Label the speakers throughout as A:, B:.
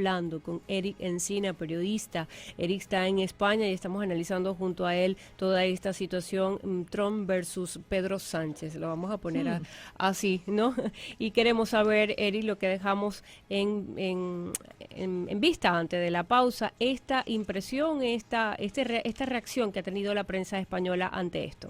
A: hablando con Eric Encina, periodista. Eric está en España y estamos analizando junto a él toda esta situación, Trump versus Pedro Sánchez. Lo vamos a poner así, ¿no? Y queremos saber, Eric, lo que dejamos en vista antes de la pausa, esta impresión, esta reacción que ha tenido la prensa española ante esto.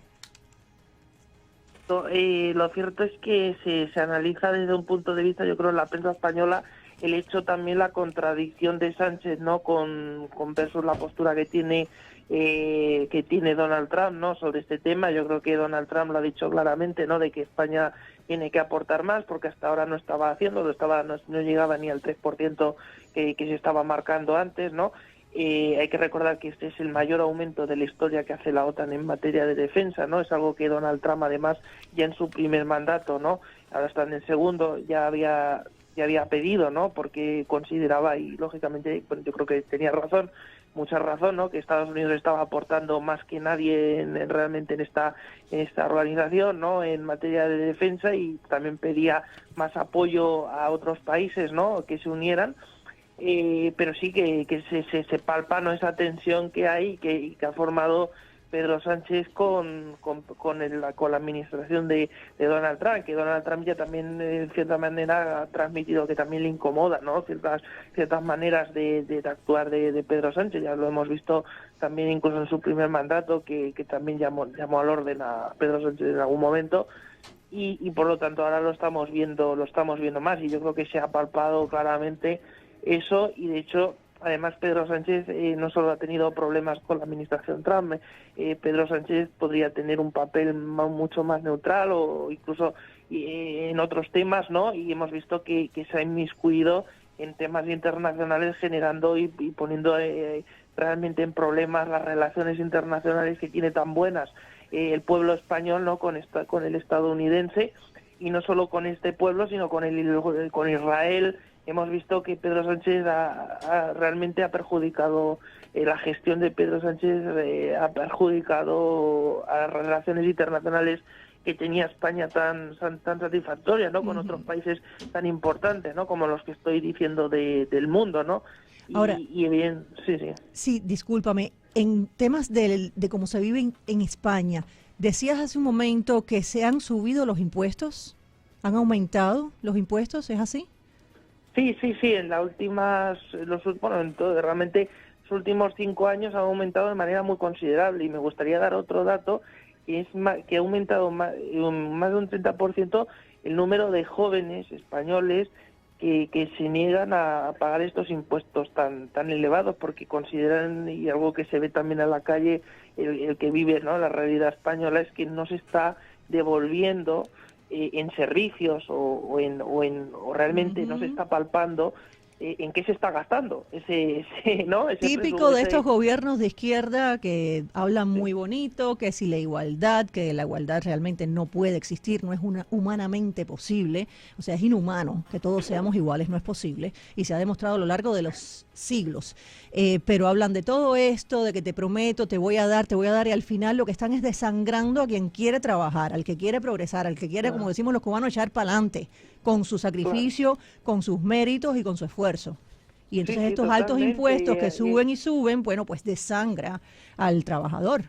B: Lo cierto es que se analiza desde un punto de vista, yo creo, en la prensa española, el hecho también, la contradicción de Sánchez, ¿no? Con versus la postura que tiene Donald Trump, ¿no? Sobre este tema. Yo creo que Donald Trump lo ha dicho claramente, ¿no? De que España tiene que aportar más, porque hasta ahora no estaba haciendo, no llegaba ni al 3% que se estaba marcando antes, ¿no? Hay que recordar que este es el mayor aumento de la historia que hace la OTAN en materia de defensa, ¿no? Es algo que Donald Trump, además, ya en su primer mandato, ¿no? Ahora está en el segundo, ya había pedido, ¿no? Porque consideraba, y lógicamente, bueno, yo creo que tenía razón, mucha razón, ¿no? Que Estados Unidos estaba aportando más que nadie realmente en esta organización, ¿no? En materia de defensa, y también pedía más apoyo a otros países, ¿no? Que se unieran. Pero sí que se palpa, ¿no? Esa tensión que hay, que ha formado Pedro Sánchez con la administración de Donald Trump, que Donald Trump ya también, en cierta manera, ha transmitido que también le incomoda, ¿no? Ciertas maneras de actuar de Pedro Sánchez. Ya lo hemos visto también incluso en su primer mandato, que también llamó al orden a Pedro Sánchez en algún momento. Y por lo tanto ahora lo estamos viendo más, y yo creo que se ha palpado claramente eso. Y de hecho, además, Pedro Sánchez no solo ha tenido problemas con la administración Trump, Pedro Sánchez podría tener un papel mucho más neutral, o incluso en otros temas, ¿no? Y hemos visto que se ha inmiscuido en temas internacionales, generando y poniendo realmente en problemas las relaciones internacionales que tiene tan buenas el pueblo español, ¿no? Con el estadounidense, y no solo con este pueblo, sino con Israel. Hemos visto que Pedro Sánchez realmente ha perjudicado, la gestión de Pedro Sánchez ha perjudicado a las relaciones internacionales que tenía España tan satisfactorias, ¿no? Con otros países tan importantes, ¿no? Como los que estoy diciendo del mundo, ¿no?
C: Ahora,
B: Y bien, sí.
C: Sí, discúlpame, en temas de cómo se vive en España, decías hace un momento que se han subido los impuestos, han aumentado los impuestos, ¿es así?
B: Sí, en las últimas, realmente los últimos 5 años ha aumentado de manera muy considerable, y me gustaría dar otro dato, que ha aumentado más de un 30% el número de jóvenes españoles que se niegan a pagar estos impuestos tan elevados, porque consideran, y algo que se ve también a la calle, el que vive, ¿no? La realidad española, es que no se está devolviendo en servicios, o realmente no se está palpando en qué se está gastando ese
C: Típico de estos
B: ese.
C: gobiernos de izquierda que hablan muy bonito, que si la igualdad, que la igualdad realmente no puede existir, no es humanamente posible, o sea, es inhumano que todos seamos iguales, no es posible, y se ha demostrado a lo largo de los siglos. Pero hablan de todo esto, de que te prometo, te voy a dar, y al final lo que están es desangrando a quien quiere trabajar, al que quiere progresar, al que quiere, como decimos los cubanos, echar para adelante, con su sacrificio, con sus méritos y con su esfuerzo. Y entonces estos altos impuestos que suben y suben, bueno, pues desangra al trabajador.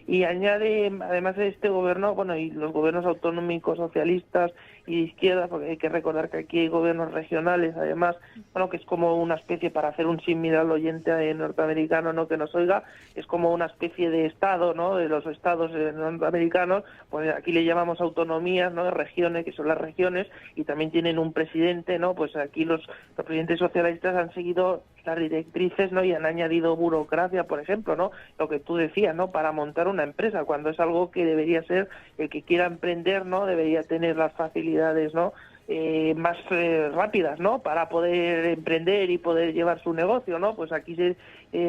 B: Y añade, además de este gobierno, bueno, y los gobiernos autonómicos socialistas y de izquierda, porque hay que recordar que aquí hay gobiernos regionales, además, bueno, que es como una especie, para hacer un símil al oyente norteamericano, ¿no? Que nos oiga, es como una especie de estado, ¿no? De los estados norteamericanos, pues aquí le llamamos autonomías, ¿no? De regiones, que son las regiones, y también tienen un presidente, ¿no? Pues aquí los presidentes socialistas han seguido las directrices, ¿no? Y han añadido burocracia, por ejemplo, ¿no? Lo que tú decías, ¿no? Para montar una empresa, cuando es algo que debería ser, el que quiera emprender, ¿no? Debería tener las facilidades, ¿no? Más rápidas, ¿no? Para poder emprender y poder llevar su negocio, ¿no? Pues aquí se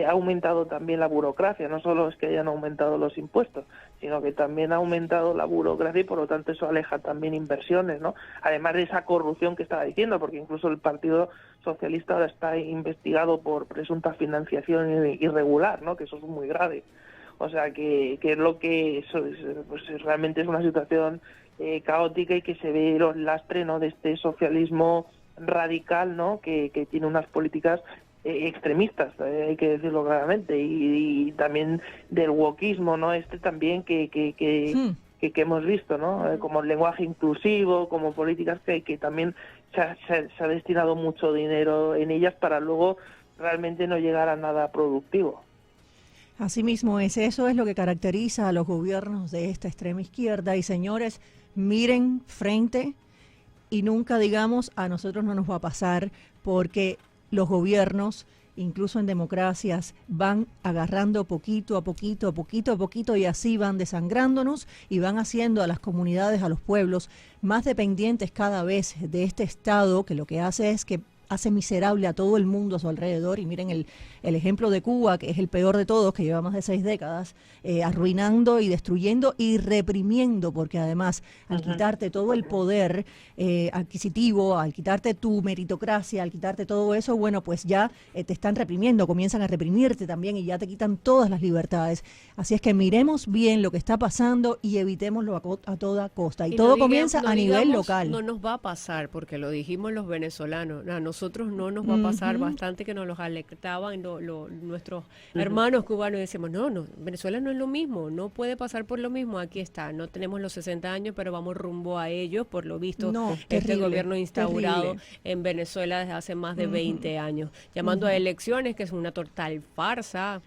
B: ha aumentado también la burocracia. No solo es que hayan aumentado los impuestos, sino que también ha aumentado la burocracia, y por lo tanto eso aleja también inversiones, ¿no? Además de esa corrupción que estaba diciendo, porque incluso el Partido Socialista ahora está investigado por presunta financiación irregular, ¿no? Que eso es muy grave. O sea, que es lo que pues realmente es una situación caótica, y que se ve los lastres, ¿no? De este socialismo radical, ¿no? Que tiene unas políticas extremistas, hay que decirlo claramente, y también del wokismo, ¿no? También que hemos visto, ¿no? Como el lenguaje inclusivo, como políticas que también se ha destinado mucho dinero en ellas para luego realmente no llegar a nada productivo.
C: Asimismo, eso es lo que caracteriza a los gobiernos de esta extrema izquierda. Y señores, miren frente y nunca digamos a nosotros no nos va a pasar, porque los gobiernos, incluso en democracias, van agarrando poquito a poquito, a poquito a poquito, y así van desangrándonos y van haciendo a las comunidades, a los pueblos, más dependientes cada vez de este Estado, que lo que hace es que hace miserable a todo el mundo a su alrededor. Y miren el ejemplo de Cuba, que es el peor de todos, que lleva más de 6 décadas, arruinando y destruyendo y reprimiendo, porque además al quitarte todo el poder adquisitivo, al quitarte tu meritocracia, al quitarte todo eso, bueno, pues ya te están reprimiendo, comienzan a reprimirte también y ya te quitan todas las libertades. Así es que miremos bien lo que está pasando y evitémoslo a toda costa. Y todo comienza a nivel local.
A: No nos va a pasar, porque lo dijimos los venezolanos, a nosotros no nos va a pasar, bastante que nos los alertaban nuestros hermanos cubanos, y decíamos, no, Venezuela no es lo mismo, no puede pasar por lo mismo, aquí está, no tenemos los 60 años, pero vamos rumbo a ellos, por lo visto, este gobierno instaurado en Venezuela desde hace más de 20 años, llamando a elecciones, que es una total farsa.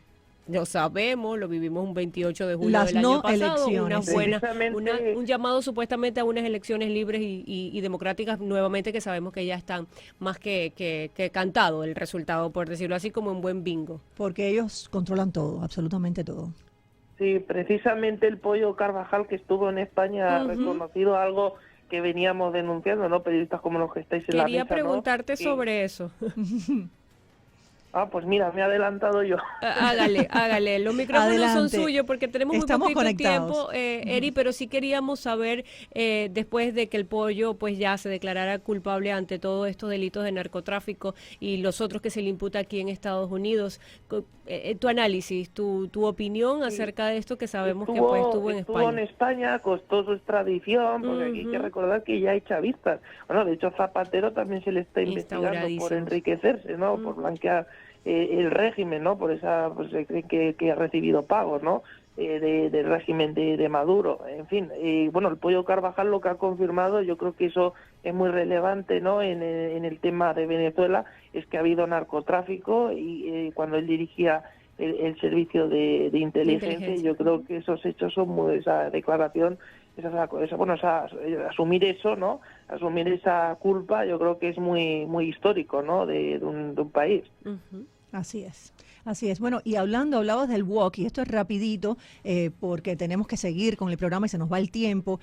A: Lo sabemos, lo vivimos un 28 de julio del año pasado, un llamado supuestamente a unas elecciones libres y democráticas nuevamente, que sabemos que ya están más que cantado el resultado, por decirlo así, como un buen bingo.
C: Porque ellos controlan todo, absolutamente todo.
B: Sí, precisamente el Pollo Carvajal, que estuvo en España, ha reconocido algo que veníamos denunciando, ¿no? Periodistas como los que estáis en la mesa,
A: Quería preguntarte sobre eso.
B: Pues mira, me he adelantado yo.
A: Hágale. Los micrófonos
C: Adelante.
A: son suyos porque tenemos
C: Estamos
A: muy poquito
C: conectados.
A: tiempo, Eri, pero sí queríamos saber, después de que el Pollo pues ya se declarara culpable ante todos estos delitos de narcotráfico y los otros que se le imputa aquí en Estados Unidos, tu análisis, tu opinión acerca de esto, que sabemos que pues estuvo en España.
B: Estuvo en España, costó su extradición, porque aquí hay que recordar que ya hay chavistas. Bueno, de hecho Zapatero también se le está investigando por enriquecerse, ¿no? Por blanquear el régimen, ¿no? Por esa, pues se cree que ha recibido pagos, ¿no? Del régimen de Maduro, en fin. Bueno, el Pollo Carvajal lo que ha confirmado, yo creo que eso es muy relevante, ¿no? En el tema de Venezuela, es que ha habido narcotráfico y cuando él dirigía el servicio de inteligencia, yo creo que esos hechos son muy, esa declaración, asumir eso, ¿no? Asumir esa culpa, yo creo que es muy histórico, ¿no? De un país.
C: Así es. Bueno, y hablabas del WOC, y esto es rapidito, porque tenemos que seguir con el programa y se nos va el tiempo,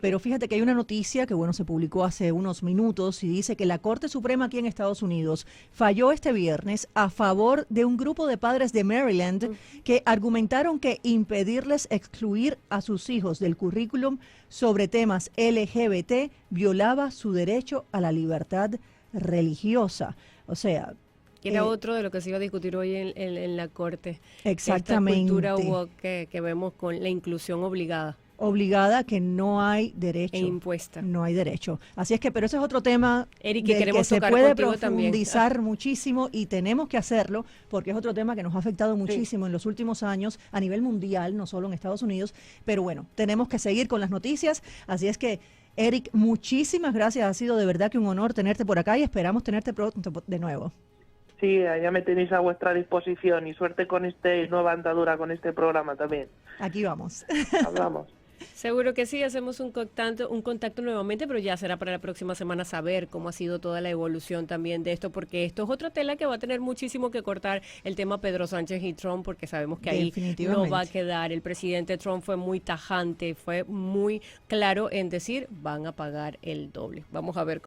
C: pero fíjate que hay una noticia que, bueno, se publicó hace unos minutos y dice que la Corte Suprema aquí en Estados Unidos falló este viernes a favor de un grupo de padres de Maryland que argumentaron que impedirles excluir a sus hijos del currículum sobre temas LGBT violaba su derecho a la libertad religiosa. O sea,
A: que era otro de lo que se iba a discutir hoy en la Corte.
C: Exactamente.
A: Esta cultura hubo que vemos con la inclusión obligada.
C: Que no hay derecho.
A: E impuesta.
C: No hay derecho. Así es que, pero ese es otro tema
A: Eric, que
C: que se puede profundizar
A: también
C: muchísimo, y tenemos que hacerlo porque es otro tema que nos ha afectado muchísimo en los últimos años a nivel mundial, no solo en Estados Unidos. Pero bueno, tenemos que seguir con las noticias. Así es que, Eric, muchísimas gracias. Ha sido de verdad que un honor tenerte por acá y esperamos tenerte pronto de nuevo.
B: Sí, ya me tenéis a vuestra disposición y suerte con nueva andadura con este programa también.
C: Aquí vamos.
B: Hablamos.
A: Seguro que sí, hacemos un contacto nuevamente, pero ya será para la próxima semana saber cómo ha sido toda la evolución también de esto, porque esto es otra tela que va a tener muchísimo que cortar, el tema Pedro Sánchez y Trump, porque sabemos que ahí no va a quedar. El presidente Trump fue muy tajante, fue muy claro en decir, van a pagar el doble. Vamos a ver